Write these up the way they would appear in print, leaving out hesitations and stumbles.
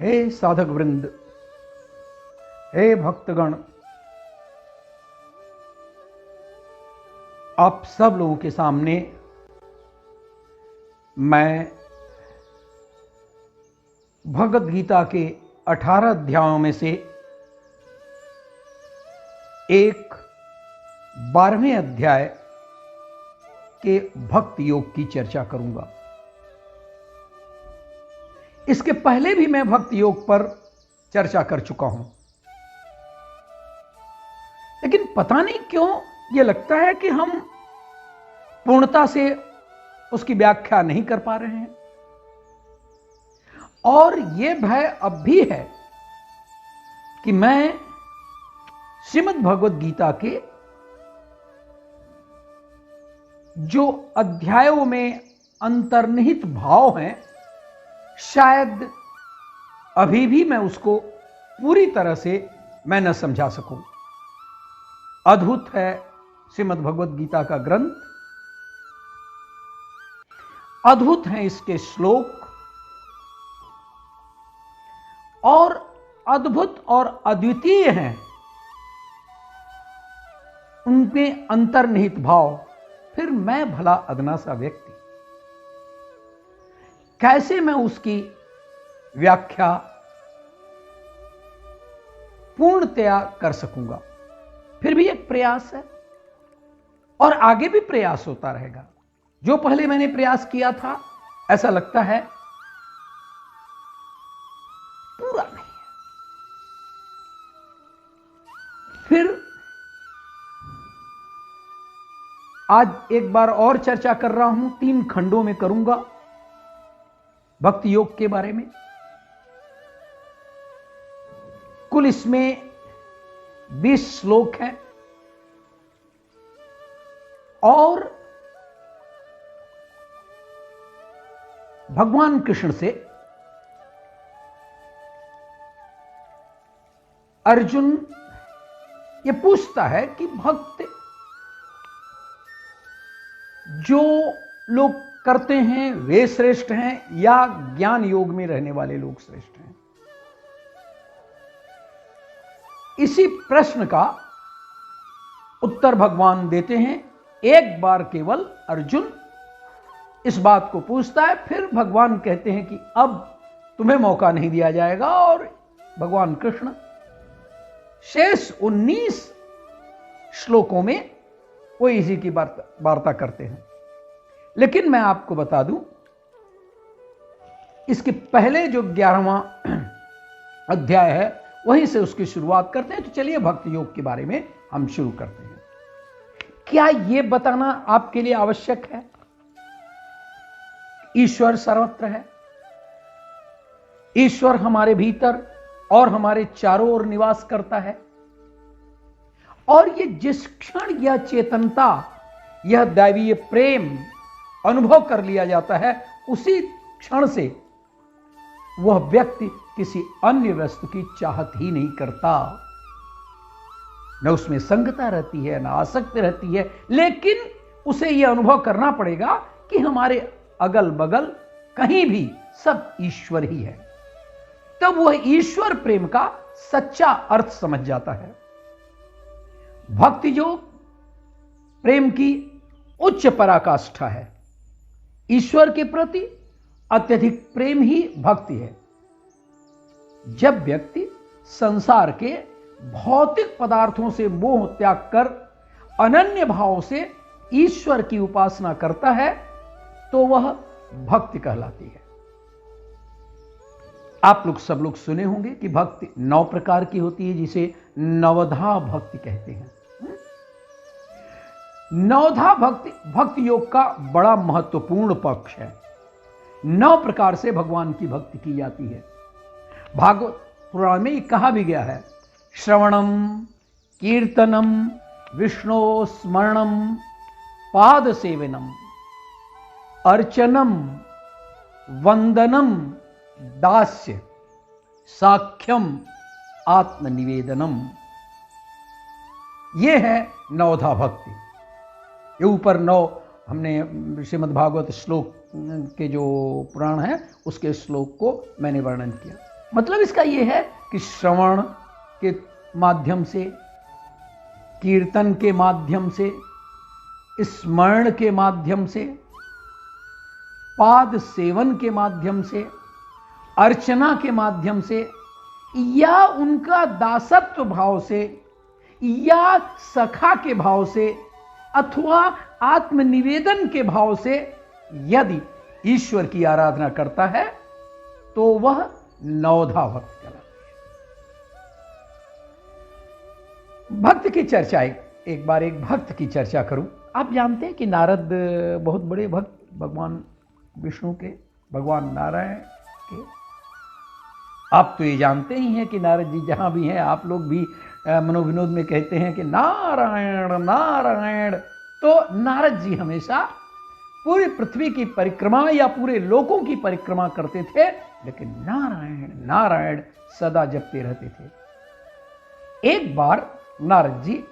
हे साधक वृंद, हे भक्तगण, आप सब लोगों के सामने मैं भगवद गीता के 18 अध्यायों में से एक 12वें अध्याय के भक्ति योग की चर्चा करूंगा। इसके पहले भी मैं भक्ति योग पर चर्चा कर चुका हूं, लेकिन पता नहीं क्यों यह लगता है कि हम पूर्णता से उसकी व्याख्या नहीं कर पा रहे हैं, और यह भय अब भी है कि मैं श्रीमद् भगवद गीता के जो अध्यायों में अंतर्निहित भाव हैं, शायद अभी भी मैं उसको पूरी तरह से मैं न समझा सकूं। अद्भुत है श्रीमद् भगवद गीता का ग्रंथ, अद्भुत हैं इसके श्लोक, और अद्भुत और अद्वितीय हैं उनके अंतर्निहित भाव। फिर मैं भला अदना सा व्यक्ति कैसे मैं उसकी व्याख्या पूर्णतया कर सकूंगा। फिर भी एक प्रयास है, और आगे भी प्रयास होता रहेगा। जो पहले मैंने प्रयास किया था, ऐसा लगता है पूरा नहीं है। फिर आज एक बार और चर्चा कर रहा हूं, 3 खंडों में करूंगा भक्ति योग के बारे में। कुल इसमें 20 श्लोक हैं, और भगवान कृष्ण से अर्जुन ये पूछता है कि भक्त जो लोग करते हैं वे श्रेष्ठ हैं या ज्ञान योग में रहने वाले लोग श्रेष्ठ हैं। इसी प्रश्न का उत्तर भगवान देते हैं। एक बार केवल अर्जुन इस बात को पूछता है, फिर भगवान कहते हैं कि अब तुम्हें मौका नहीं दिया जाएगा, और भगवान कृष्ण शेष 19 श्लोकों में वो इसी की वार्ता करते हैं। लेकिन मैं आपको बता दूं, इसके पहले जो 11वां अध्याय है वहीं से उसकी शुरुआत करते हैं। तो चलिए भक्ति योग के बारे में हम शुरू करते हैं। क्या यह बताना आपके लिए आवश्यक है ईश्वर सर्वत्र है? ईश्वर हमारे भीतर और हमारे चारों ओर निवास करता है, और ये जिस क्षण यह चेतनता, यह दैवीय प्रेम अनुभव कर लिया जाता है, उसी क्षण से वह व्यक्ति किसी अन्य वस्तु की चाहत ही नहीं करता। न उसमें संगता रहती है, न आसक्ति रहती है, लेकिन उसे यह अनुभव करना पड़ेगा कि हमारे अगल बगल कहीं भी सब ईश्वर ही है। तब वह ईश्वर प्रेम का सच्चा अर्थ समझ जाता है। भक्ति योग प्रेम की उच्च पराकाष्ठा है। ईश्वर के प्रति अत्यधिक प्रेम ही भक्ति है। जब व्यक्ति संसार के भौतिक पदार्थों से मोह त्याग कर अनन्य भाव से ईश्वर की उपासना करता है, तो वह भक्ति कहलाती है। आप लोग सब लोग सुने होंगे कि भक्ति 9 प्रकार की होती है, जिसे नवधा भक्ति कहते हैं। नवधा भक्ति योग का बड़ा महत्वपूर्ण पक्ष है। 9 प्रकार से भगवान की भक्ति की जाती है। भागवत पुराण में कहा भी गया है, श्रवणम कीर्तनम विष्णु स्मरणम पाद सेवनम अर्चनम वंदनम दास्य साख्यम आत्मनिवेदनम। यह है नवधा भक्ति। ये ऊपर 9 हमने श्रीमद् भागवत श्लोक के जो पुराण है उसके श्लोक को मैंने वर्णन किया। मतलब इसका यह है कि श्रवण के माध्यम से, कीर्तन के माध्यम से, स्मरण के माध्यम से, पाद सेवन के माध्यम से, अर्चना के माध्यम से, या उनका दासत्व भाव से, या सखा के भाव से, अथवा आत्मनिवेदन के भाव से यदि ईश्वर की आराधना करता है तो वह नवधा भक्त कहलाता है। भक्त की चर्चा, एक बार एक भक्त की चर्चा करूं। आप जानते हैं कि नारद बहुत बड़े भक्त भगवान विष्णु के, भगवान नारायण के। आप तो ये जानते ही हैं कि नारद जी जहां भी हैं, आप लोग भी मनोविनोद में कहते हैं कि नारायण नारायण। तो नारद जी हमेशा पूरी पृथ्वी की परिक्रमा या पूरे लोकों की परिक्रमा करते थे, लेकिन नारायण नारायण सदा जपते रहते थे। एक बार नारद जी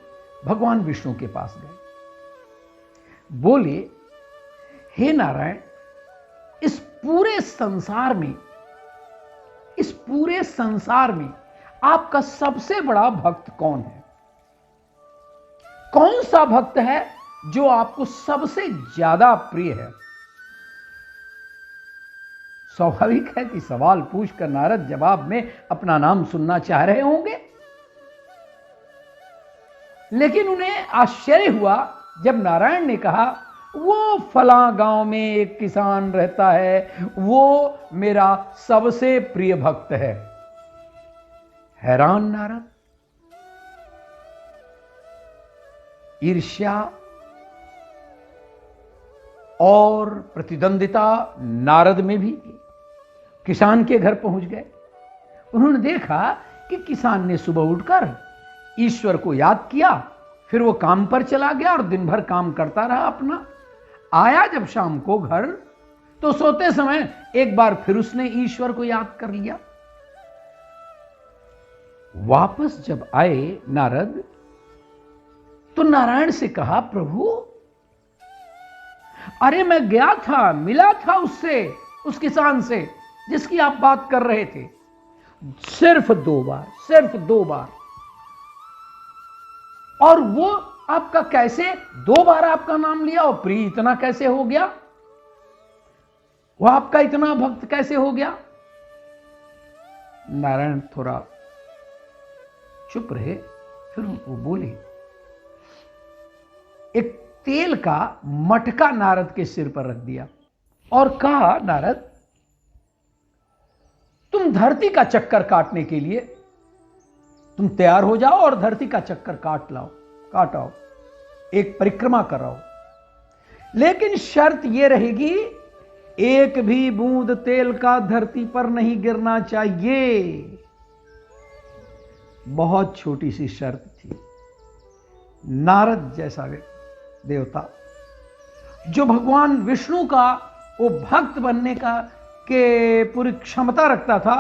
भगवान विष्णु के पास गए, बोले, हे नारायण, इस पूरे संसार में आपका सबसे बड़ा भक्त कौन है? कौन सा भक्त है जो आपको सबसे ज्यादा प्रिय है? स्वाभाविक है कि सवाल पूछकर नारद जवाब में अपना नाम सुनना चाह रहे होंगे, लेकिन उन्हें आश्चर्य हुआ जब नारायण ने कहा, वो फला गांव में एक किसान रहता है, वो मेरा सबसे प्रिय भक्त है। हैरान नारद। ईर्ष्या और प्रतिद्वंदिता नारद में भी। किसान के घर पहुंच गए। उन्होंने देखा कि किसान ने सुबह उठकर ईश्वर को याद किया, फिर वो काम पर चला गया और दिन भर काम करता रहा अपना। आया जब शाम को घर, तो सोते समय एक बार फिर उसने ईश्वर को याद कर लिया। वापस जब आए नारद, तो नारायण से कहा, प्रभु, अरे मैं गया था, मिला था उससे, उस किसान से जिसकी आप बात कर रहे थे, सिर्फ 2 बार। और वो आपका कैसे 2 बार आपका नाम लिया और प्रिय इतना कैसे हो गया? वो आपका इतना भक्त कैसे हो गया? नारायण थोड़ा चुप रहे, फिर वो बोले। एक तेल का मटका नारद के सिर पर रख दिया और कहा, नारद, तुम धरती का चक्कर काटने के लिए तुम तैयार हो जाओ और धरती का चक्कर काट आओ, एक परिक्रमा कराओ। लेकिन शर्त यह रहेगी, एक भी बूंद तेल का धरती पर नहीं गिरना चाहिए। बहुत छोटी सी शर्त थी। नारद जैसा देवता, जो भगवान विष्णु का वो भक्त बनने का के पूरी क्षमता रखता था,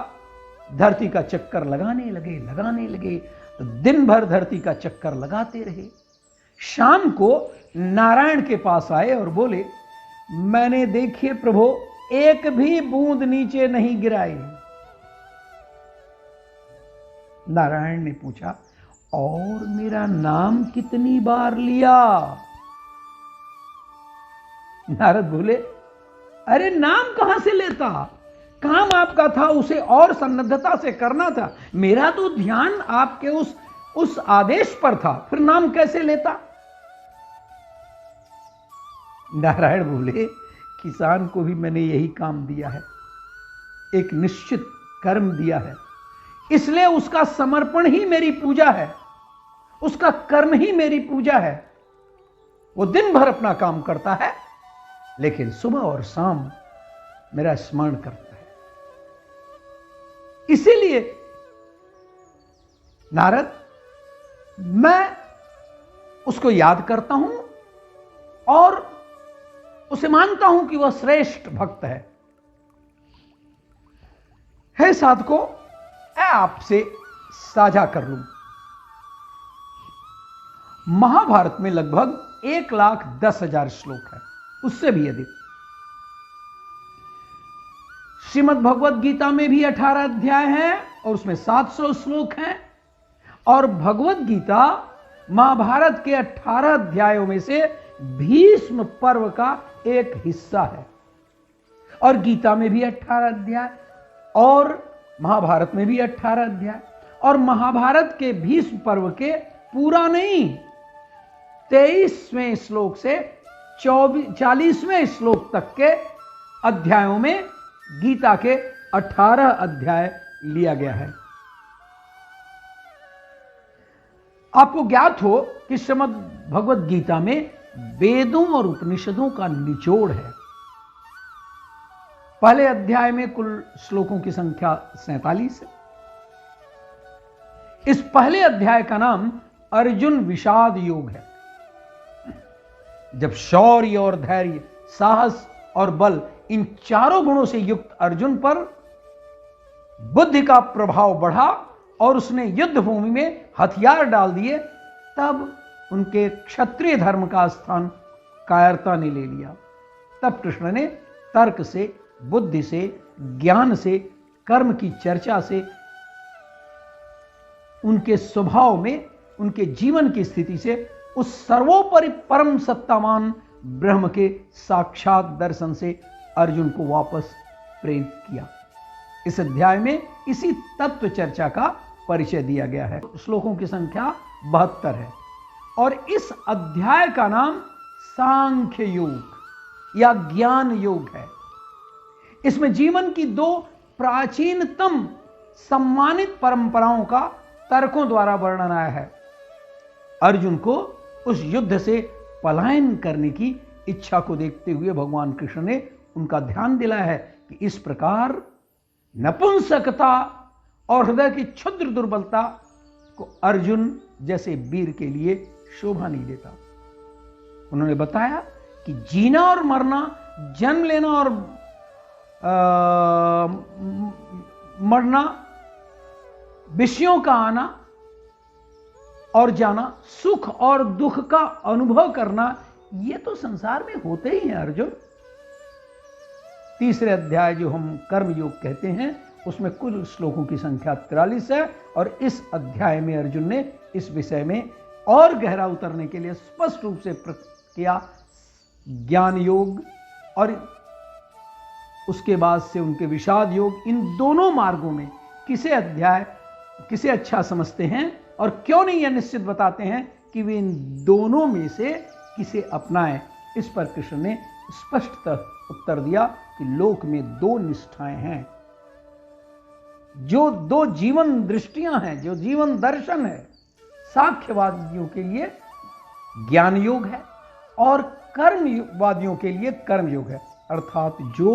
धरती का चक्कर लगाने लगे। तो दिन भर धरती का चक्कर लगाते रहे। शाम को नारायण के पास आए और बोले, मैंने देखिए प्रभु, एक भी बूंद नीचे नहीं गिराई। नारायण ने पूछा, और मेरा नाम कितनी बार लिया? नारद बोले, अरे नाम कहां से लेता? काम आपका था उसे और सन्नद्धता से करना था। मेरा तो ध्यान आपके उस आदेश पर था, फिर नाम कैसे लेता? नारायण बोले, किसान को भी मैंने यही काम दिया है, एक निश्चित कर्म दिया है, इसलिए उसका समर्पण ही मेरी पूजा है, उसका कर्म ही मेरी पूजा है। वो दिन भर अपना काम करता है, लेकिन सुबह और शाम मेरा स्मरण करता है। इसीलिए नारद, मैं उसको याद करता हूं और उसे मानता हूं कि वह श्रेष्ठ भक्त है। साधकों, मैं आपसे साझा कर लूं। महाभारत में लगभग 1,10,000 श्लोक है, उससे भी अधिक। श्रीमद् भगवत गीता में भी 18 अध्याय हैं और उसमें 700 श्लोक हैं, और भगवत गीता महाभारत के 18 अध्यायों में से भीष्म पर्व का एक हिस्सा है। और गीता में भी 18 अध्याय और महाभारत में भी 18 अध्याय, और महाभारत के भीष्म पर्व के पूरा नहीं 23वें श्लोक से 40वें श्लोक तक के अध्यायों में गीता के 18 अध्याय लिया गया है। आपको ज्ञात हो कि श्रीमद् भगवत गीता में वेदों और उपनिषदों का निचोड़ है। पहले अध्याय में कुल श्लोकों की संख्या 47 है। इस पहले अध्याय का नाम अर्जुन विषाद योग है। जब शौर्य और धैर्य, साहस और बल, इन चारों गुणों से युक्त अर्जुन पर बुद्धि का प्रभाव बढ़ा और उसने युद्ध भूमि में हथियार डाल दिए, तब उनके क्षत्रिय धर्म का स्थान कायरता ने ले लिया। तब कृष्ण ने तर्क से, बुद्धि से, ज्ञान से, कर्म की चर्चा से उनके स्वभाव में, उनके जीवन की स्थिति से उस सर्वोपरि परम सत्तावान ब्रह्म के साक्षात दर्शन से अर्जुन को वापस प्रेरित किया। इस अध्याय में इसी तत्व चर्चा का परिचय दिया गया है। श्लोकों की संख्या 72 है और इस अध्याय का नाम सांख्य योग या ज्ञान योग है। इसमें जीवन की दो प्राचीनतम सम्मानित परंपराओं का तर्कों द्वारा वर्णन आया है। अर्जुन को उस युद्ध से पलायन करने की इच्छा को देखते हुए भगवान कृष्ण ने उनका ध्यान दिलाया है कि इस प्रकार नपुंसकता और हृदय की क्षुद्र दुर्बलता को अर्जुन जैसे वीर के लिए शोभा नहीं देता। उन्होंने बताया कि जीना और मरना, जन्म लेना और मरना, विषयों का आना और जाना, सुख और दुख का अनुभव करना, ये तो संसार में होते ही हैं अर्जुन। तीसरे अध्याय जो हम कर्म योग कहते हैं उसमें कुल श्लोकों की संख्या 43 है और इस अध्याय में अर्जुन ने इस विषय में और गहरा उतरने के लिए स्पष्ट रूप से किया ज्ञान योग और उसके बाद से उनके विषाद योग। इन दोनों मार्गों में किसे अच्छा समझते हैं और क्यों नहीं यह निश्चित बताते हैं कि वे इन दोनों में से किसे अपनाएं। इस पर कृष्ण ने स्पष्ट उत्तर दिया कि लोक में दो निष्ठाएं हैं, जो दो जीवन दृष्टियां हैं, जो जीवन दर्शन है। सांख्यवादियों के लिए ज्ञान योग है और कर्मवादियों के लिए कर्म योग है। अर्थात जो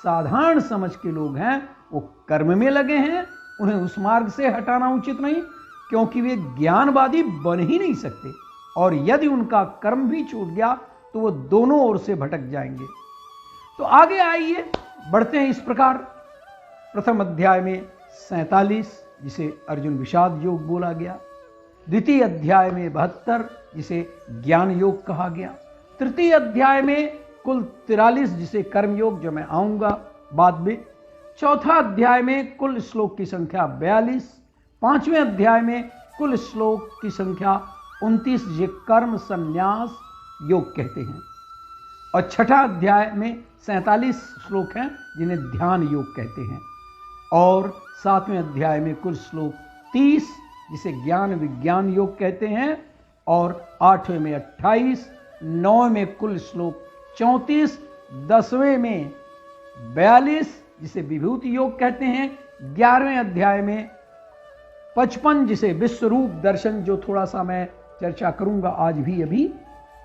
साधारण समझ के लोग हैं वो कर्म में लगे हैं, उन्हें उस मार्ग से हटाना उचित नहीं, क्योंकि वे ज्ञानवादी बन ही नहीं सकते और यदि उनका कर्म भी छूट गया तो वो दोनों ओर से भटक जाएंगे। तो आगे आइए बढ़ते हैं। इस प्रकार प्रथम अध्याय में 47 जिसे अर्जुन विषाद योग बोला गया, द्वितीय अध्याय में 72 जिसे ज्ञान योग कहा गया, तृतीय अध्याय में कुल 43 जिसे कर्म योग, जो मैं आऊंगा बाद में, चौथा अध्याय में कुल श्लोक की संख्या 42, पांचवें अध्याय में कुल श्लोक की संख्या 29 जिसे कर्म संन्यास योग कहते हैं और छठा अध्याय में 47 श्लोक हैं जिन्हें ध्यान योग कहते हैं और सातवें अध्याय में कुल श्लोक 30 जिसे ज्ञान विज्ञान योग कहते हैं और आठवें में 28, नौवें में कुल श्लोक 34, 10वें में 42 जिसे विभूति योग कहते हैं, 11वें अध्याय में 55 जिसे विश्वरूप दर्शन, जो थोड़ा सा मैं चर्चा करूंगा आज भी अभी,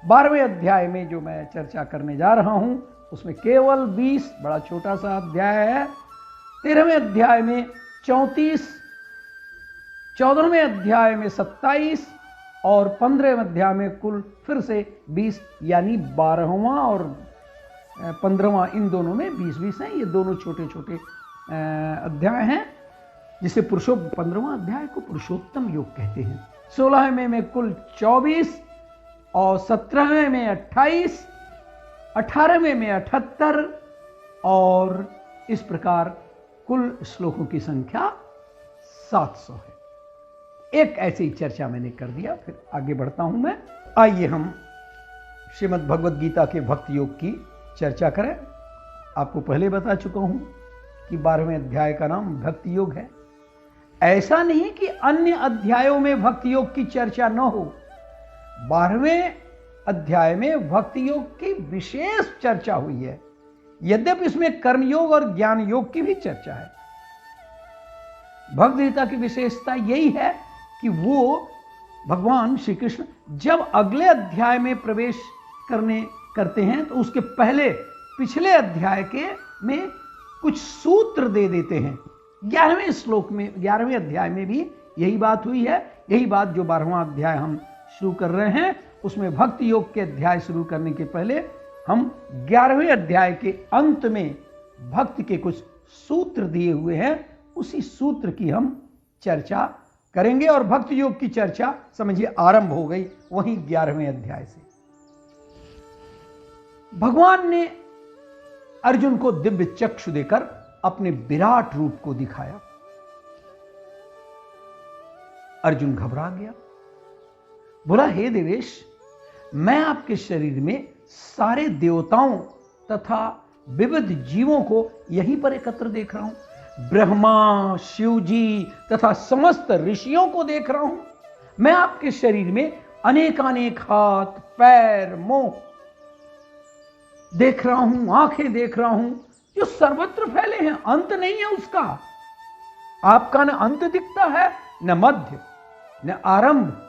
12वें अध्याय में जो मैं चर्चा करने जा रहा हूं उसमें केवल 20, बड़ा छोटा सा अध्याय है, 13वें अध्याय में 34, 14वें अध्याय में 27 और 15वें अध्याय में कुल फिर से 20, यानी 12वां और 15वां, इन दोनों में 20-20 हैं। ये दोनों छोटे छोटे अध्याय हैं जिसे 15वां अध्याय को पुरुषोत्तम योग कहते हैं। 16वें में कुल 24 और 17वें में 28, 18वें में 78 और इस प्रकार कुल श्लोकों की संख्या 700 है। एक ऐसी चर्चा मैंने कर दिया, फिर आगे बढ़ता हूं मैं। आइए हम श्रीमद् भगवद गीता के भक्ति योग की चर्चा करें। आपको पहले बता चुका हूं कि 12वें अध्याय का नाम भक्ति योग है। ऐसा नहीं कि अन्य अध्यायों में भक्ति योग की चर्चा न हो। 12वें अध्याय में भक्ति योग की विशेष चर्चा हुई है, यद्यपि इसमें कर्मयोग और ज्ञान योग की भी चर्चा है। भगवद गीता की विशेषता यही है कि वो भगवान श्री कृष्ण जब अगले अध्याय में प्रवेश करते हैं तो उसके पहले पिछले अध्याय में कुछ सूत्र दे देते हैं। 11वें श्लोक में, 11वें अध्याय में भी यही बात हुई है। यही बात जो 12वां अध्याय हम शुरू कर रहे हैं, उसमें भक्ति योग के अध्याय शुरू करने के पहले हम 11वें अध्याय के अंत में भक्ति के कुछ सूत्र दिए हुए हैं, उसी सूत्र की हम चर्चा करेंगे। और भक्ति योग की चर्चा समझिए आरंभ हो गई वहीं 11वें अध्याय से। भगवान ने अर्जुन को दिव्य चक्षु देकर अपने विराट रूप को दिखाया। अर्जुन घबरा गया, बोला, हे देवेश, मैं आपके शरीर में सारे देवताओं तथा विविध जीवों को यहीं पर एकत्र देख रहा हूं। ब्रह्मा, शिव जी तथा समस्त ऋषियों को देख रहा हूं। मैं आपके शरीर में अनेकानेक हाथ, पैर, मुंह देख रहा हूं, आंखें देख रहा हूं, जो सर्वत्र फैले हैं, अंत नहीं है उसका। आपका न अंत दिखता है, न मध्य, न आरंभ।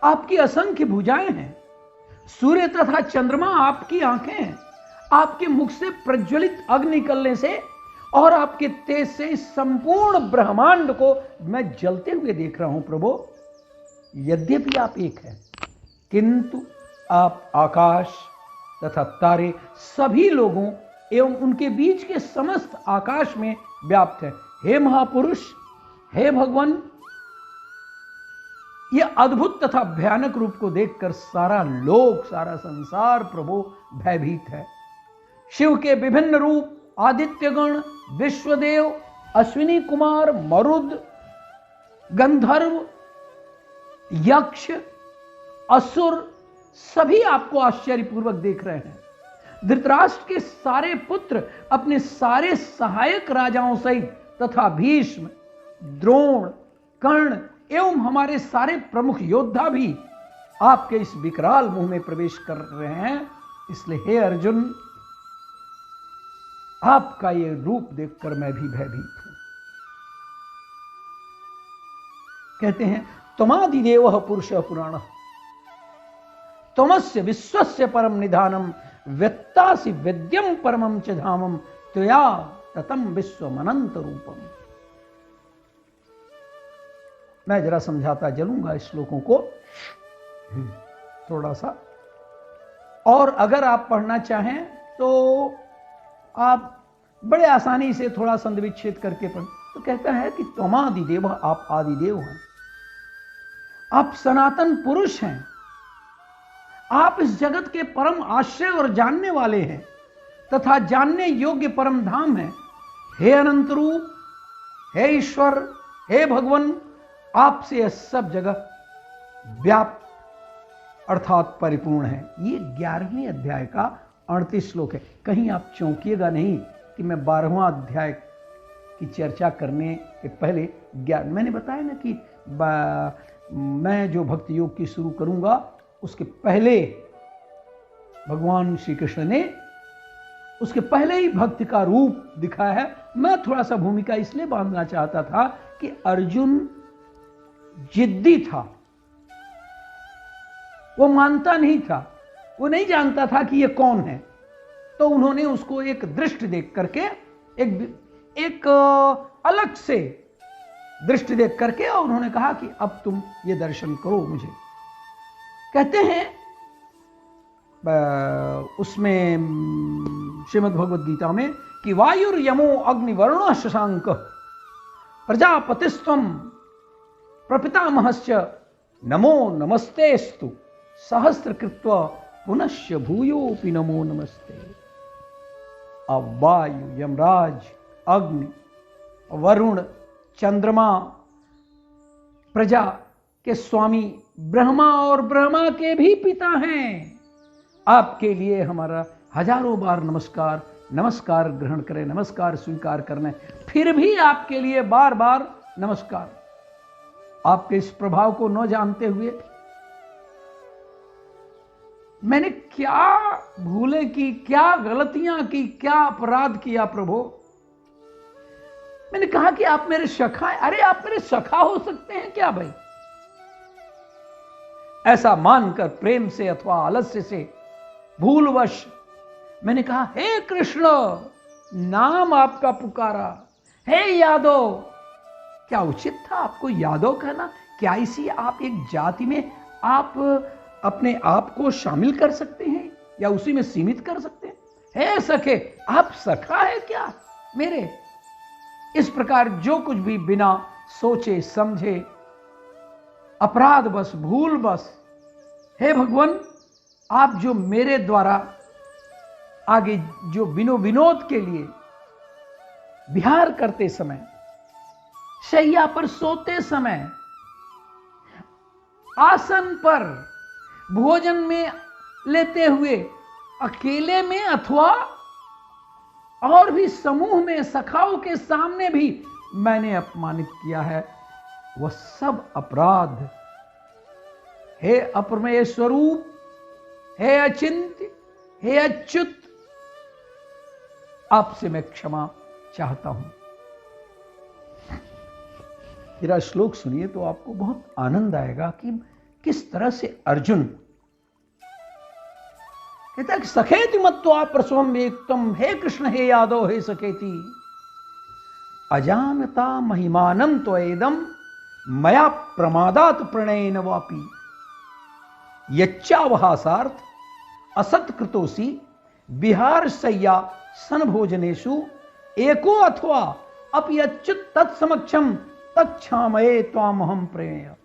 आपकी असंख्य भुजाएं हैं, सूर्य तथा चंद्रमा आपकी आंखें हैं। आपके मुख से प्रज्वलित अग्नि निकलने से और आपके तेज से इस संपूर्ण ब्रह्मांड को मैं जलते हुए देख रहा हूं प्रभु। यद्यपि आप एक हैं, किंतु आप आकाश तथा तारे, सभी लोगों एवं उनके बीच के समस्त आकाश में व्याप्त है। हे महापुरुष, हे भगवान, यह अद्भुत तथा भयानक रूप को देखकर सारा लोक, सारा संसार प्रभु भयभीत है। शिव के विभिन्न रूप, आदित्यगण, विश्वदेव, अश्विनी कुमार, मरुद, गंधर्व, यक्ष, असुर, सभी आपको आश्चर्यपूर्वक देख रहे हैं। धृतराष्ट्र के सारे पुत्र अपने सारे सहायक राजाओं सहित तथा भीष्म, द्रोण, कर्ण एवं हमारे सारे प्रमुख योद्धा भी आपके इस विकराल मुंह में प्रवेश कर रहे हैं। इसलिए हे अर्जुन, आपका ये रूप देखकर मैं भी भयभीत हूं। कहते हैं, त्वमादिदेव पुरुष पुराण, त्वमस्य विश्वस्य परम निधानम, व्यत्तासि वेद्यम परमम च धामम, त्वया ततम विश्वमनंत रूपम। मैं जरा समझाता चलूंगा इस श्लोकों को थोड़ा सा, और अगर आप पढ़ना चाहें तो आप बड़े आसानी से थोड़ा संधिविच्छेद करके पढ़। तो कहता है कि त्वमादिदेव, आप आदिदेव हैं, आप सनातन पुरुष हैं, आप इस जगत के परम आश्रय और जानने वाले हैं तथा जानने योग्य परम धाम हैं। हे अनंत रूप, हे ईश्वर, हे भगवान, आपसे यह सब जगह व्याप्त अर्थात परिपूर्ण है। ये 11वें अध्याय का 38 श्लोक है। कहीं आप चौंकिएगा नहीं कि मैं 12वां अध्याय की चर्चा करने के पहले मैंने बताया ना कि मैं जो भक्ति योग की शुरू करूंगा उसके पहले भगवान श्री कृष्ण ने उसके पहले ही भक्ति का रूप दिखाया है। मैं थोड़ा सा भूमिका इसलिए बांधना चाहता था कि अर्जुन जिद्दी था, वो मानता नहीं था, वो नहीं जानता था कि ये कौन है। तो उन्होंने उसको एक दृष्टि देख करके, एक अलग से दृष्टि देख करके, और उन्होंने कहा कि अब तुम ये दर्शन करो मुझे। कहते हैं उसमें श्रीमद् भगवद गीता में कि वायुर्यमो अग्निवरुण शशांक प्रजापतिस्त्वं प्रपितामहश्च नमो नमस्तेस्तु सहस्रकृत्वा पुनश्च भूयोपि नमो नमस्ते। अब वायु, यमराज, अग्नि, वरुण, चंद्रमा, प्रजा के स्वामी ब्रह्मा और ब्रह्मा के भी पिता हैं। आपके लिए हमारा हजारों बार नमस्कार, नमस्कार ग्रहण करें, नमस्कार स्वीकार करना, फिर भी आपके लिए बार बार नमस्कार। आपके इस प्रभाव को न जानते हुए मैंने क्या भूलें की, क्या गलतियां की, क्या अपराध किया प्रभु। मैंने कहा कि आप मेरे सखा हैं। अरे आप मेरे सखा हो सकते हैं क्या भाई? ऐसा मानकर प्रेम से अथवा आलस्य से भूलवश मैंने कहा, हे कृष्ण, नाम आपका पुकारा, हे यादव। क्या उचित था आपको यादव कहना? क्या इसी आप एक जाति में आप अपने आप को शामिल कर सकते हैं या उसी में सीमित कर सकते हैं? हे सखे, आप सखा है क्या मेरे? इस प्रकार जो कुछ भी बिना सोचे समझे, अपराध बस, भूल बस, हे भगवान, आप जो मेरे द्वारा आगे जो विनोद के लिए विहार करते समय, शैया पर सोते समय, आसन पर भोजन में लेते हुए, अकेले में अथवा और भी समूह में सखाओं के सामने भी मैंने अपमानित किया है, वह सब अपराध हे अप्रमेय स्वरूप, हे अचिंत्य, हे अच्युत, आपसे मैं क्षमा चाहता हूं। मेरा श्लोक सुनिए तो आपको बहुत आनंद आएगा कि किस तरह से अर्जुन कहता है कि सखेति मत्वा प्रसवम एकतम, हे कृष्ण, हे यादव, हे सखेति, अजानता महिमानं त्वयेदं मया प्रमादात प्रणयेन वापि यच्चावहासार्थ असत्कृतोसि विहार शय्या सनभोजनेषु एको अथवा अपि अच्युत तत्समक्षम तत्क्षामये त्वामहं प्रेय।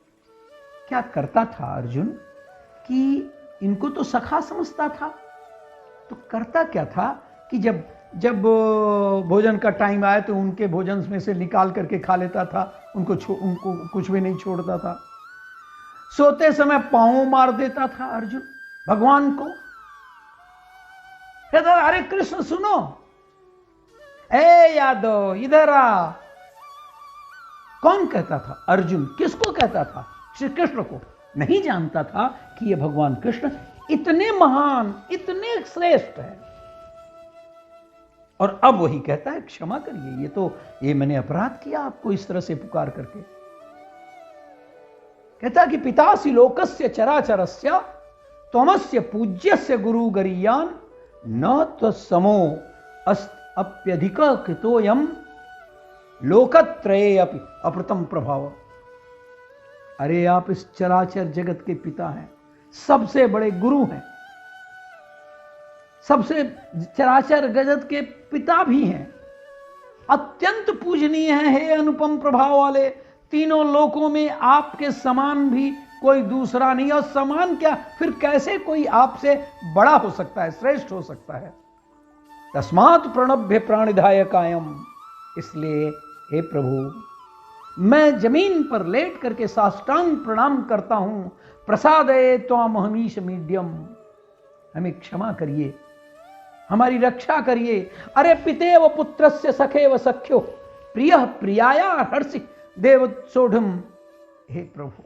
क्या करता था अर्जुन कि इनको तो सखा समझता था, तो करता क्या था कि जब भोजन का टाइम आया तो उनके भोजन में से निकाल करके खा लेता था, उनको कुछ भी नहीं छोड़ता था। सोते समय पांव मार देता था अर्जुन भगवान को। कहता, अरे कृष्ण सुनो, ए यादव इधर आ। कौन कहता था? अर्जुन। किसको कहता था? श्री कृष्ण को। नहीं जानता था कि ये भगवान कृष्ण इतने महान, इतने श्रेष्ठ है। और अब वही कहता है क्षमा करिए, ये मैंने अपराध किया आपको इस तरह से पुकार करके। कहता कि पितासि लोकस्य चराचरस्य त्वमस्य पूज्यस्य गुरु गरीयान न त्वसमो अप्यधिक कृतोयम लोकत्रये अपि अप्रतम प्रभाव। अरे आप इस चराचर जगत के पिता हैं, सबसे बड़े गुरु हैं, सबसे चराचर जगत के पिता भी हैं, अत्यंत पूजनीय हैं, हे अनुपम प्रभाव वाले। तीनों लोकों में आपके समान भी कोई दूसरा नहीं, और समान क्या, फिर कैसे कोई आपसे बड़ा हो सकता है, श्रेष्ठ हो सकता है। तस्मात् प्रणभ्य प्राणिधाय कायम। इसलिए हे प्रभु, मैं जमीन पर लेट करके साष्टांग प्रणाम करता हूं। प्रसादये त्वामहमीश मीड्यम, हमें क्षमा करिए, हमारी रक्षा करिए। अरे पितेव पुत्रस्य सखेव सख्यो प्रियः प्रियाया हर्षि देव सोढ़म। हे प्रभु,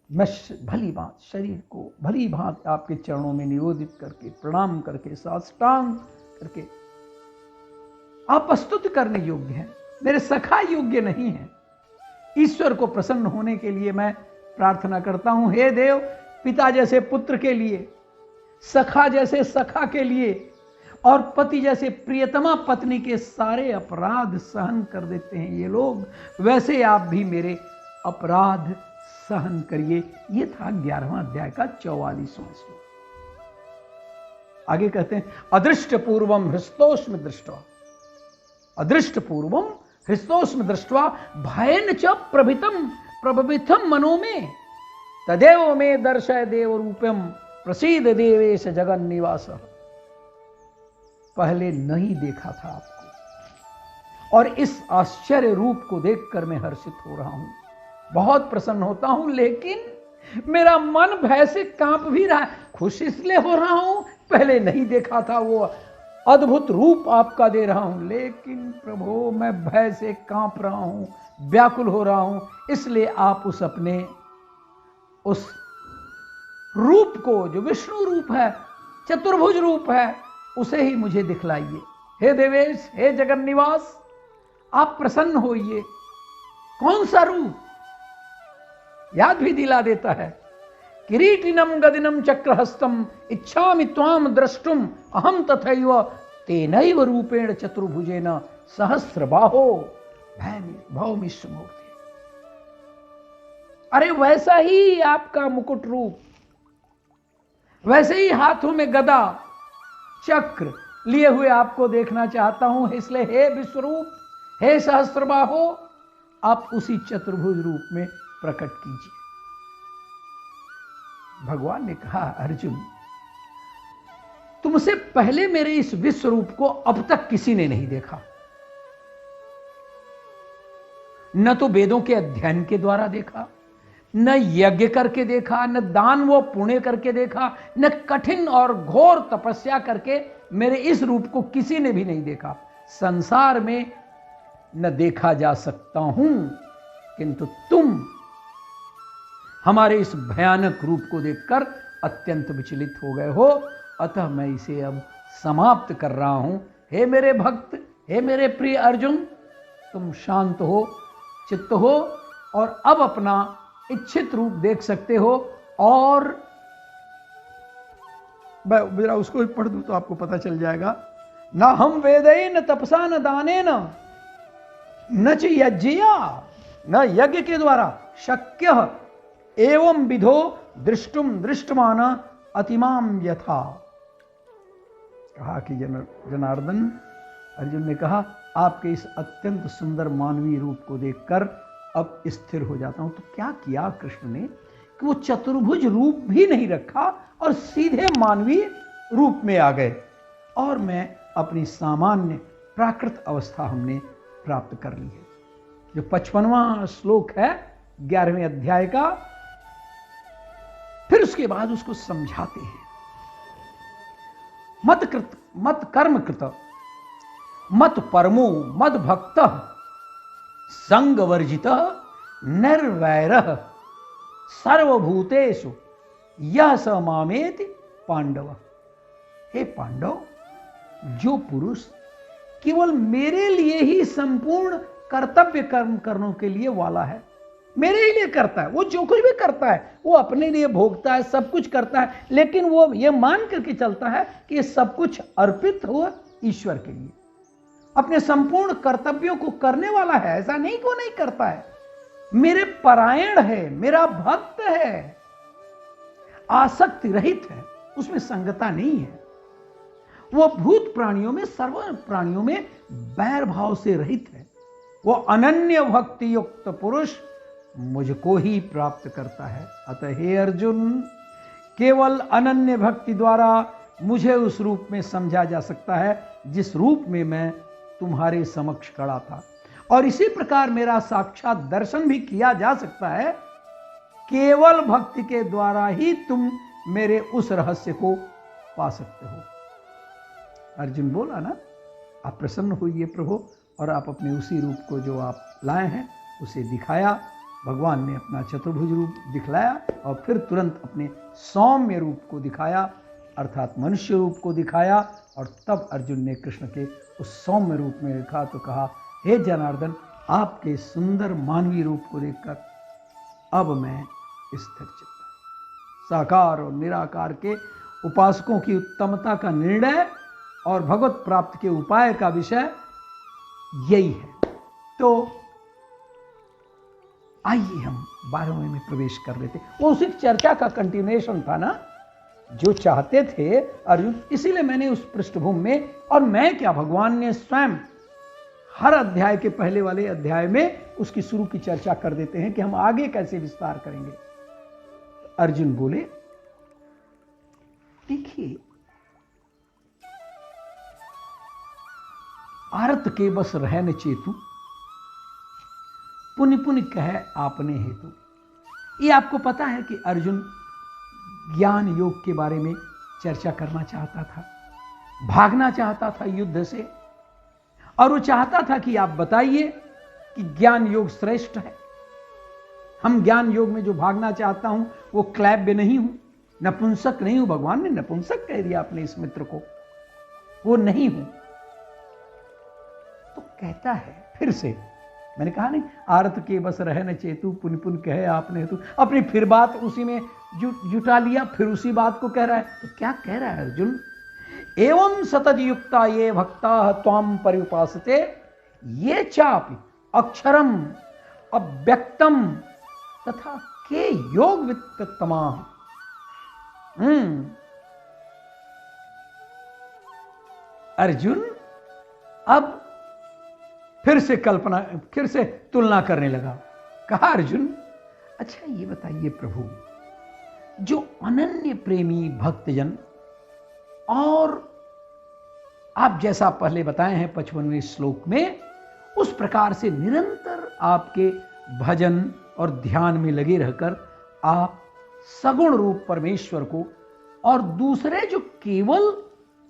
मैं भली बात शरीर को भली बात आपके चरणों में निवेदित करके, प्रणाम करके, साष्टांग करके, आप स्तुति करने योग्य हैं, मेरे सखा योग्य नहीं है। ईश्वर को प्रसन्न होने के लिए मैं प्रार्थना करता हूं, हे देव, पिता जैसे पुत्र के लिए, सखा जैसे सखा के लिए, और पति जैसे प्रियतमा पत्नी के सारे अपराध सहन कर देते हैं ये लोग, वैसे आप भी मेरे अपराध सहन करिए। ये था 11वां अध्याय का 44वां श्लोक। आगे कहते हैं, अदृष्ट पूर्वम हृष्टोष्म दृष्टवा, अदृष्ट पूर्वम हृष्टोष्म दृष्टवा भयन च प्रभवितम मनो में तदेव में दर्शय देव रूपम प्रसीद देवेश जगन निवास। पहले नहीं देखा था आपको, और इस आश्चर्य रूप को देखकर मैं हर्षित हो रहा हूं, बहुत प्रसन्न होता हूं, लेकिन मेरा मन भय से कांप भी रहा है। खुश इसलिए हो रहा हूं, पहले नहीं देखा था, वो अद्भुत रूप आपका दे रहा हूं, लेकिन प्रभु मैं भय से कांप रहा हूं, व्याकुल हो रहा हूं, इसलिए आप उस अपने उस रूप को, जो विष्णु रूप है, चतुर्भुज रूप है, उसे ही मुझे दिखलाइए। हे देवेश, हे जगन्निवास, आप प्रसन्न होइए। कौन सा रूप? याद भी दिला देता है, किरीटिनम गदिनम चक्रहस्तम इच्छामि त्वाम द्रष्टुम अहम तथैव तेनैव रूपेण चतुर्भुजेन सहस्रबाहो भौमिष्यमूर्ति। अरे वैसा ही आपका मुकुट रूप, वैसे ही हाथों में गदा चक्र लिए हुए आपको देखना चाहता हूं, इसलिए हे विश्वरूप, हे सहस्रबाहो, आप उसी चतुर्भुज रूप में प्रकट कीजिए। भगवान ने कहा, अर्जुन, तुमसे पहले मेरे इस विश्व रूप को अब तक किसी ने नहीं देखा। न तो वेदों के अध्ययन के द्वारा देखा, न यज्ञ करके देखा, न दान व पुण्य करके देखा, न कठिन और घोर तपस्या करके मेरे इस रूप को किसी ने भी नहीं देखा। संसार में न देखा जा सकता हूं, किंतु तुम हमारे इस भयानक रूप को देखकर अत्यंत विचलित हो गए हो, अतः मैं इसे अब समाप्त कर रहा हूं। हे मेरे भक्त, हे मेरे प्रिय अर्जुन, तुम शांत हो, चित्त हो, और अब अपना इच्छित रूप देख सकते हो। और मैं मेरा उसको भी पढ़ दूं तो आपको पता चल जाएगा। न हम वेदे न तपसा न दाने न च यज्ञया, न यज्ञ के द्वारा शक्य एवं विधो दृष्टुम दृष्टमान अतिमाम यथा। कहा कि जनार्दन, अर्जुन ने कहा, आपके इस अत्यंत सुंदर मानवीय रूप को देखकर अब स्थिर हो जाता हूं। तो क्या किया कृष्ण ने कि वो चतुर्भुज रूप भी नहीं रखा और सीधे मानवीय रूप में आ गए, और मैं अपनी सामान्य प्राकृत अवस्था हमने प्राप्त कर ली है। जो 55वां श्लोक है 11वें अध्याय का, फिर उसके बाद उसको समझाते हैं। मत कर्म कृत मत परमो मद भक्त संग वर्जित निर्वैर सर्वभूतेषु यह स मामेति पांडव। हे पांडव, जो पुरुष केवल मेरे लिए ही संपूर्ण कर्तव्य कर्म करने के लिए वाला है, मेरे ही लिए करता है, वो जो कुछ भी करता है वो अपने लिए भोगता है, सब कुछ करता है, लेकिन वो ये मान करके चलता है कि ये सब कुछ अर्पित हुआ ईश्वर के लिए, अपने संपूर्ण कर्तव्यों को करने वाला है। ऐसा नहीं को नहीं करता है, मेरे परायण है, मेरा भक्त है, आसक्ति रहित है, उसमें संगता नहीं है, वो भूत प्राणियों में, सर्व प्राणियों में बैर भाव से रहित है, वो अनन्य भक्ति युक्त पुरुष मुझको ही प्राप्त करता है। अतः हे अर्जुन, केवल अनन्य भक्ति द्वारा मुझे उस रूप में समझा जा सकता है जिस रूप में मैं तुम्हारे समक्ष खड़ा था, और इसी प्रकार मेरा साक्षात दर्शन भी किया जा सकता है। केवल भक्ति के द्वारा ही तुम मेरे उस रहस्य को पा सकते हो। अर्जुन बोला ना, आप प्रसन्न होइए प्रभु, और आप अपने उसी रूप को जो आप लाए हैं उसे दिखाया। भगवान ने अपना चतुर्भुज रूप दिखलाया और फिर तुरंत अपने सौम्य रूप को दिखाया, अर्थात मनुष्य रूप को दिखाया। और तब अर्जुन ने कृष्ण के उस सौम्य रूप में देखा तो कहा, हे जनार्दन, आपके सुंदर मानवीय रूप को देखकर अब मैं स्थिर चित्त। साकार और निराकार के उपासकों की उत्तमता का निर्णय और भगवत प्राप्ति के उपाय का विषय यही है। तो आइए हम 12वें में प्रवेश कर लेते। वो उसी चर्चा का कंटिन्यूएशन था ना, जो चाहते थे अर्जुन, इसीलिए मैंने उस पृष्ठभूमि में, और मैं क्या, भगवान ने स्वयं हर अध्याय के पहले वाले अध्याय में उसकी शुरू की चर्चा कर देते हैं कि हम आगे कैसे विस्तार करेंगे। अर्जुन बोले, देखिए आरत के बस रहन चेतु, पुनि पुनि कह आपने हेतु। ये आपको पता है कि अर्जुन ज्ञान योग के बारे में चर्चा करना चाहता था, भागना चाहता था युद्ध से, और वो चाहता था कि आप बताइए कि ज्ञान योग श्रेष्ठ है। हम ज्ञान योग में जो भागना चाहता हूं वो क्लैब्य नहीं हूं, नपुंसक नहीं हूं। भगवान ने नपुंसक कह दिया अपने इस मित्र को, वो नहीं हूं। तो कहता है फिर से, मैंने कहा नहीं, आरत के बस रह न चेतु, पुन पुन कहे आपने तू। अपनी फिर बात उसी में जुटा लिया, फिर उसी बात को कह रहा है। तो क्या कह रहा है अर्जुन? एवं सतत युक्ता ये भक्ता त्वाम पर्युपासते, ये चापि अक्षरम अव्यक्तम तथा के योग वित्तमा। अर्जुन अब फिर से तुलना करने लगा। कहा अर्जुन, अच्छा ये बताइए प्रभु, जो अनन्य प्रेमी भक्तजन, और आप जैसा पहले बताए हैं 55वें श्लोक में, उस प्रकार से निरंतर आपके भजन और ध्यान में लगे रहकर आप सगुण रूप परमेश्वर को, और दूसरे जो केवल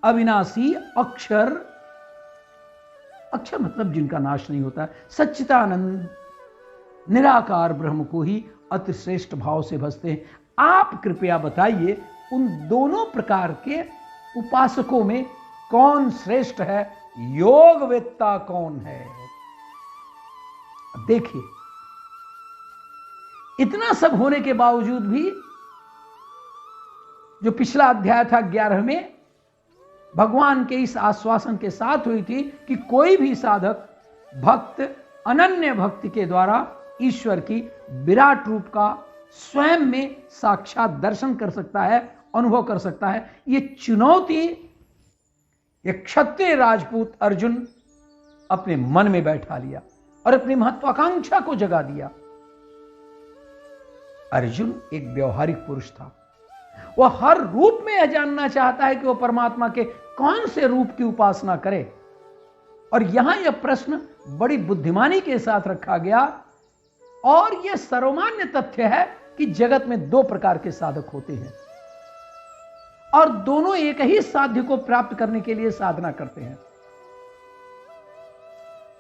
अविनाशी अक्षर मतलब जिनका नाश नहीं होता, सच्चिदानंद निराकार ब्रह्म को ही अति श्रेष्ठ भाव से भजते हैं। आप कृपया बताइए उन दोनों प्रकार के उपासकों में कौन श्रेष्ठ है, योगवेत्ता कौन है? देखिए, इतना सब होने के बावजूद भी जो पिछला अध्याय था 11 में, भगवान के इस आश्वासन के साथ हुई थी कि कोई भी साधक भक्त अनन्य भक्ति के द्वारा ईश्वर की विराट रूप का स्वयं में साक्षात दर्शन कर सकता है, अनुभव कर सकता है। ये चुनौती ये क्षत्रिय राजपूत अर्जुन अपने मन में बैठा लिया और अपनी महत्वाकांक्षा को जगा दिया। अर्जुन एक व्यवहारिक पुरुष था। वह हर रूप में यह जानना चाहता है कि वह परमात्मा के कौन से रूप की उपासना करे। और यहां यह प्रश्न बड़ी बुद्धिमानी के साथ रखा गया, और यह सर्वमान्य तथ्य है कि जगत में दो प्रकार के साधक होते हैं, और दोनों एक ही साध्य को प्राप्त करने के लिए साधना करते हैं।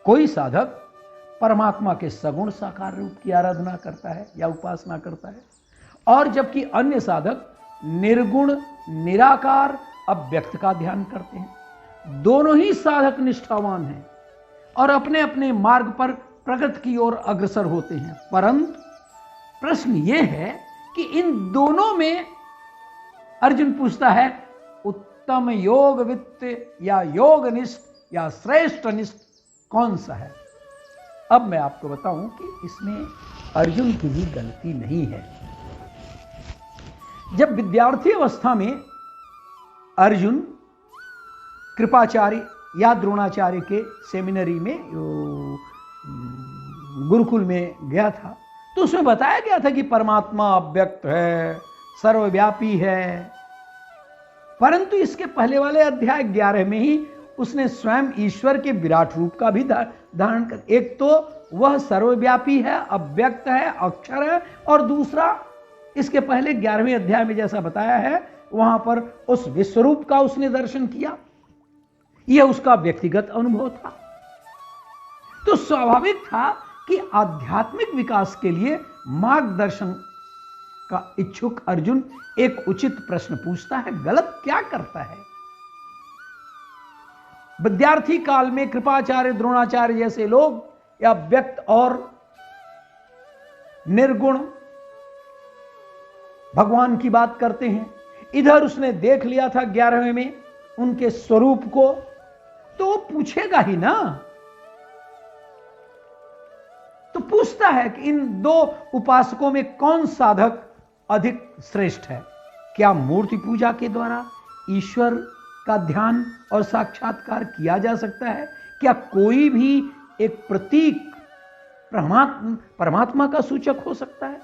कोई साधक परमात्मा के सगुण साकार रूप की आराधना करता है या उपासना करता है, और जबकि अन्य साधक निर्गुण निराकार अव्यक्त का ध्यान करते हैं। दोनों ही साधक निष्ठावान हैं और अपने अपने मार्ग पर प्रगति की ओर अग्रसर होते हैं। परंतु प्रश्न यह है कि इन दोनों में अर्जुन पूछता है, उत्तम योग वित्त या योग निष्ठ या श्रेष्ठ निष्ठ कौन सा है? अब मैं आपको बताऊं कि इसमें अर्जुन की भी गलती नहीं है। जब विद्यार्थी अवस्था में अर्जुन कृपाचार्य या द्रोणाचार्य के सेमिनरी में गुरुकुल में गया था, तो उसमें बताया गया था कि परमात्मा अव्यक्त है, सर्वव्यापी है। परंतु इसके पहले वाले अध्याय 11 में ही उसने स्वयं ईश्वर के विराट रूप का भी धारण कर, एक तो वह सर्वव्यापी है, अव्यक्त है, अक्षर है, और दूसरा इसके पहले 11वें अध्याय में जैसा बताया है वहां पर उस विश्वरूप का उसने दर्शन किया। यह उसका व्यक्तिगत अनुभव था। तो स्वाभाविक था कि आध्यात्मिक विकास के लिए मार्गदर्शन का इच्छुक अर्जुन एक उचित प्रश्न पूछता है, गलत क्या करता है? विद्यार्थी काल में कृपाचार्य द्रोणाचार्य जैसे लोग या व्यक्त और निर्गुण भगवान की बात करते हैं। इधर उसने देख लिया था 11वें में उनके स्वरूप को, तो वो पूछेगा ही ना। तो पूछता है कि इन दो उपासकों में कौन साधक अधिक श्रेष्ठ है? क्या मूर्ति पूजा के द्वारा ईश्वर का ध्यान और साक्षात्कार किया जा सकता है? क्या कोई भी एक प्रतीक परमात्मा का सूचक हो सकता है?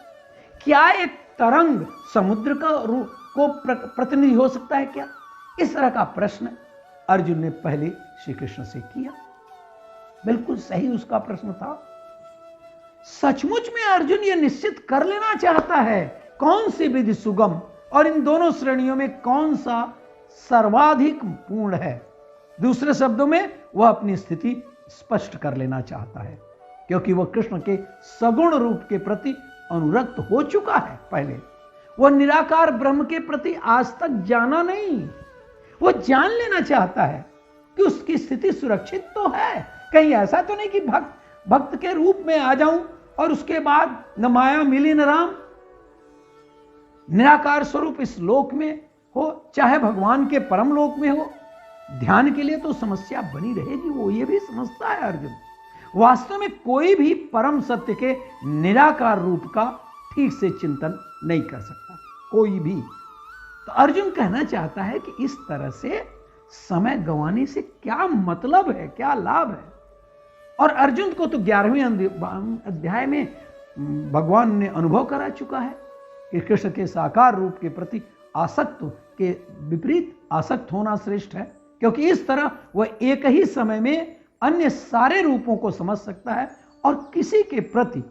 क्या एक तरंग समुद्र का रूप को प्रतिनिधि हो सकता है? क्या इस तरह का प्रश्न अर्जुन ने पहले श्री कृष्ण से किया। बिल्कुल सही उसका प्रश्न था। सचमुच में अर्जुन यह निश्चित कर लेना चाहता है कौन सी विधि सुगम और इन दोनों श्रेणियों में कौन सा सर्वाधिक पूर्ण है। दूसरे शब्दों में वह अपनी स्थिति स्पष्ट कर लेना चाहता है, क्योंकि वह कृष्ण के सगुण रूप के प्रति अनुरक्त हो चुका है। पहले वह निराकार ब्रह्म के प्रति आज तक जाना नहीं, वह जान लेना चाहता है कि उसकी स्थिति सुरक्षित तो है। कहीं ऐसा तो नहीं कि भक्त के रूप में आ जाऊं और उसके बाद न माया मिली न राम। निराकार स्वरूप इस लोक में हो चाहे भगवान के परम लोक में हो, ध्यान के लिए तो समस्या बनी रहेगी। वो ये भी समझता है अर्जुन, वास्तव में कोई भी परम सत्य के निराकार रूप का ठीक से चिंतन नहीं कर सकता, कोई भी। तो अर्जुन कहना चाहता है कि इस तरह से समय गंवाने से क्या मतलब है, क्या लाभ है। और अर्जुन को तो 11वें अध्याय में भगवान ने अनुभव करा चुका है कि कृष्ण के साकार रूप के प्रति आसक्त के विपरीत आसक्त होना श्रेष्ठ है, क्योंकि इस तरह वह एक ही समय में अन्य सारे रूपों को समझ सकता है और किसी के प्रति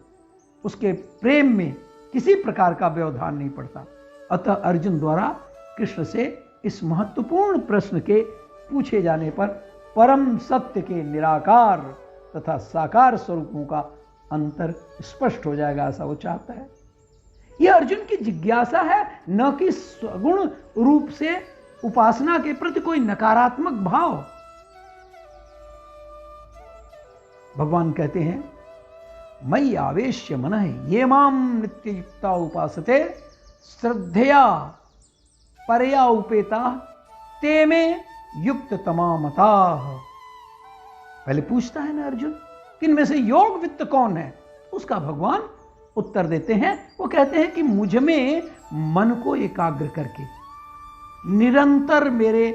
उसके प्रेम में किसी प्रकार का व्यवधान नहीं पड़ता। अतः अर्जुन द्वारा कृष्ण से इस महत्वपूर्ण प्रश्न के पूछे जाने पर परम सत्य के निराकार तथा साकार स्वरूपों का अंतर स्पष्ट हो जाएगा, ऐसा वो चाहता है। यह अर्जुन की जिज्ञासा है, न कि सगुण रूप से उपासना के प्रति कोई नकारात्मक भाव। भगवान कहते हैं, मयि आवेश्य मनः ये माम नित्य युक्ता उपासते श्रद्धया परया उपेता ते में युक्त तमामता। पहले पूछता है ना अर्जुन कि इनमें से योग वित्त कौन है। उसका भगवान उत्तर देते हैं, वो कहते हैं कि मुझ में मन को एकाग्र करके निरंतर मेरे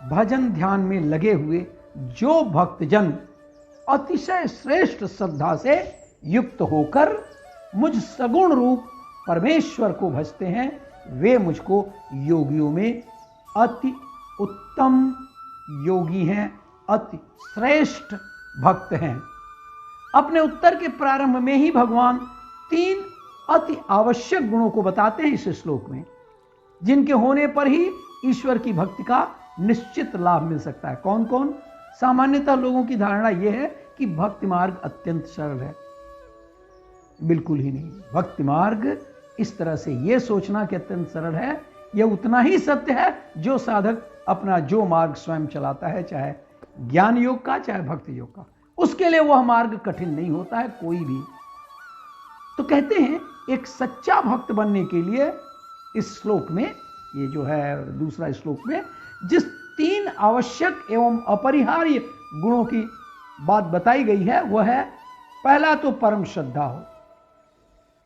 भजन ध्यान में लगे हुए जो भक्तजन अतिशय श्रेष्ठ श्रद्धा से युक्त होकर मुझ सगुण रूप परमेश्वर को भजते हैं, वे मुझको योगियों में अति उत्तम योगी हैं, अति श्रेष्ठ भक्त हैं। अपने उत्तर के प्रारंभ में ही भगवान 3 अति आवश्यक गुणों को बताते हैं इस श्लोक में, जिनके होने पर ही ईश्वर की भक्ति का निश्चित लाभ मिल सकता है। कौन कौन? सामान्यतः लोगों की धारणा यह है कि भक्ति मार्ग अत्यंत सरल है। बिल्कुल ही नहीं। भक्ति मार्ग इस तरह से यह सोचना कि अत्यंत सरल है, यह उतना ही सत्य है जो साधक अपना जो मार्ग स्वयं चलाता है, चाहे ज्ञान योग का चाहे भक्ति योग का, उसके लिए वह मार्ग कठिन नहीं होता है कोई भी। तो कहते हैं एक सच्चा भक्त बनने के लिए इस श्लोक में, ये जो है दूसरा श्लोक में जिस 3 आवश्यक एवं अपरिहार्य गुणों की बात बताई गई है, वह है पहला तो परम श्रद्धा हो।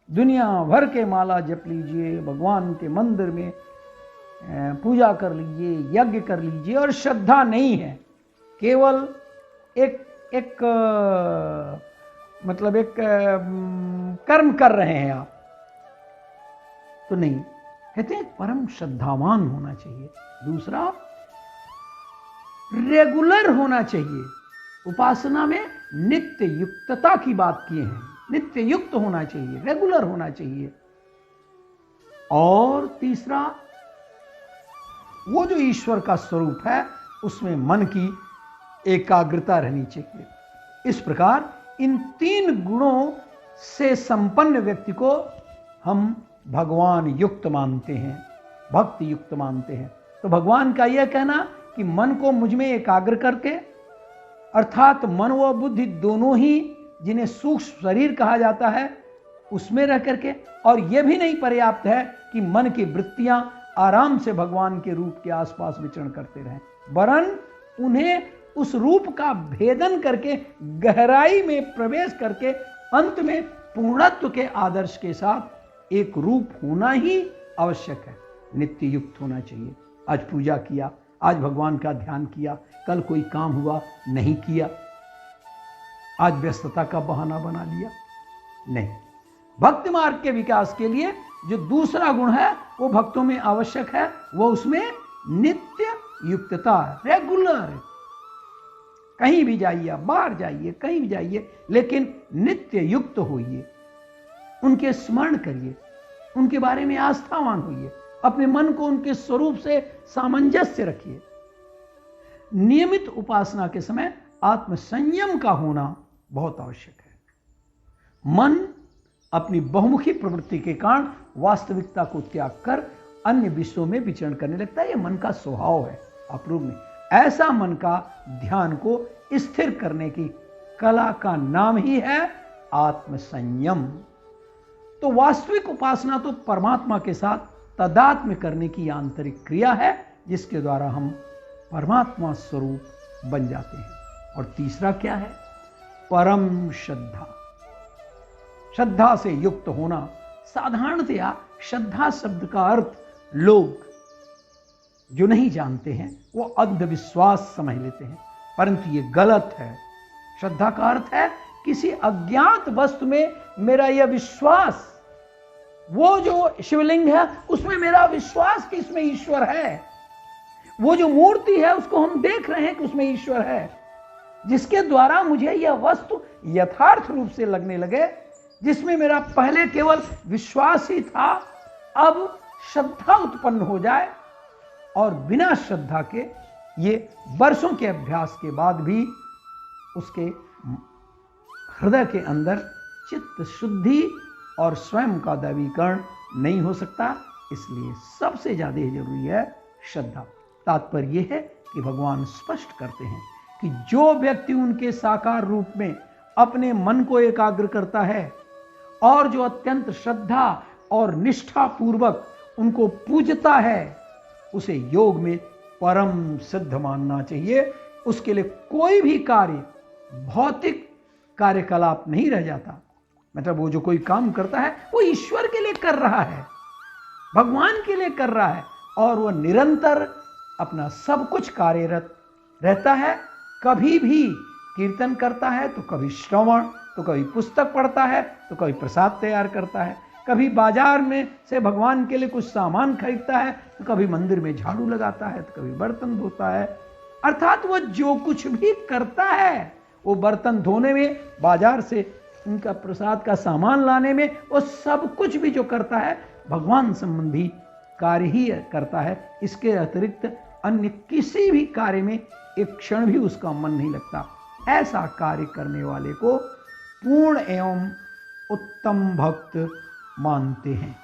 दुनिया भर के माला जप लीजिए, भगवान के मंदिर में पूजा कर लीजिए, यज्ञ कर लीजिए, और श्रद्धा नहीं है, केवल एक कर्म कर रहे हैं आप, तो नहीं। कहते हैं परम श्रद्धावान होना चाहिए। दूसरा रेगुलर होना चाहिए। उपासना में नित्य युक्तता की बात किए हैं, नित्य युक्त होना चाहिए, रेगुलर होना चाहिए। और तीसरा वो जो ईश्वर का स्वरूप है उसमें मन की एकाग्रता रहनी चाहिए। इस प्रकार इन 3 गुणों से संपन्न व्यक्ति को हम भगवान युक्त मानते हैं, भक्ति युक्त मानते हैं। तो भगवान का यह कहना कि मन को मुझ में एकाग्र करके, अर्थात मन व बुद्धि दोनों ही, जिन्हें सूक्ष्म शरीर कहा जाता है, उसमें रह करके, और यह भी नहीं पर्याप्त है कि मन की वृत्तियां आराम से भगवान के रूप के आसपास विचरण करते रहें, वरन उन्हें उस रूप का भेदन करके, गहराई में प्रवेश करके, अंत में पूर्णत्व के आदर्श के साथ एक रूप होना ही आवश्यक है। नित्य युक्त होना चाहिए। आज पूजा किया, आज भगवान का ध्यान किया, कल कोई काम हुआ नहीं किया, आज व्यस्तता का बहाना बना लिया, नहीं। भक्ति मार्ग के विकास के लिए जो दूसरा गुण है वो भक्तों में आवश्यक है, वो उसमें नित्य युक्तता, रेगुलर। कहीं भी जाइए, बाहर जाइए, कहीं भी जाइए, लेकिन नित्य युक्त होइए, उनके स्मरण करिए, उनके बारे में आस्थावान होइए, अपने मन को उनके स्वरूप से सामंजस्य रखिए। नियमित उपासना के समय आत्म संयम का होना बहुत आवश्यक है। मन अपनी बहुमुखी प्रवृत्ति के कारण वास्तविकता को त्याग कर अन्य विषयों में विचरण करने लगता है। यह मन का स्वभाव है अपूर्व में। ऐसा मन का ध्यान को स्थिर करने की कला का नाम ही है आत्म संयम। तो वास्तविक उपासना तो परमात्मा के साथ तादात्म्य करने की आंतरिक क्रिया है, जिसके द्वारा हम परमात्मा स्वरूप बन जाते हैं। और तीसरा क्या है? परम श्रद्धा। श्रद्धा से युक्त होना। साधारणतया श्रद्धा शब्द का अर्थ लोग जो नहीं जानते हैं वो अंधविश्वास समझ लेते हैं, परंतु ये गलत है। श्रद्धा का अर्थ है किसी अज्ञात वस्तु में मेरा यह विश्वास, वो जो शिवलिंग है उसमें मेरा विश्वास कि इसमें ईश्वर है, वो जो मूर्ति है उसको हम देख रहे हैं कि उसमें ईश्वर है, जिसके द्वारा मुझे यह वस्तु यथार्थ रूप से लगने लगे, जिसमें मेरा पहले केवल विश्वास ही था, अब श्रद्धा उत्पन्न हो जाए। और बिना श्रद्धा के ये वर्षों के अभ्यास के बाद भी उसके हृदय के अंदर चित्त शुद्धि और स्वयं का दैवीकरण नहीं हो सकता। इसलिए सबसे ज्यादा जरूरी है श्रद्धा। तात्पर्य यह है कि भगवान स्पष्ट करते हैं कि जो व्यक्ति उनके साकार रूप में अपने मन को एकाग्र करता है और जो अत्यंत श्रद्धा और निष्ठा पूर्वक उनको पूजता है, उसे योग में परम सिद्ध मानना चाहिए। उसके लिए कोई भी कार्य भौतिक कार्यकलाप नहीं रह जाता। मतलब वो जो कोई काम करता है वो ईश्वर के लिए कर रहा है, भगवान के लिए कर रहा है, और वह निरंतर अपना सब कुछ कार्यरत रहता है। कभी भी कीर्तन करता है तो कभी श्रवण, तो कभी पुस्तक पढ़ता है, तो कभी प्रसाद तैयार करता है, कभी बाजार में से भगवान के लिए कुछ सामान खरीदता है, तो कभी मंदिर में झाड़ू लगाता है, तो कभी बर्तन धोता है। अर्थात वह जो कुछ भी करता है, वो बर्तन धोने में, बाजार से उनका प्रसाद का सामान लाने में, वो सब कुछ भी जो करता है भगवान संबंधी कार्य ही करता है। इसके अतिरिक्त अन्य किसी भी कार्य में एक क्षण भी उसका मन नहीं लगता। ऐसा कार्य करने वाले को पूर्ण एवं उत्तम भक्त मानते हैं।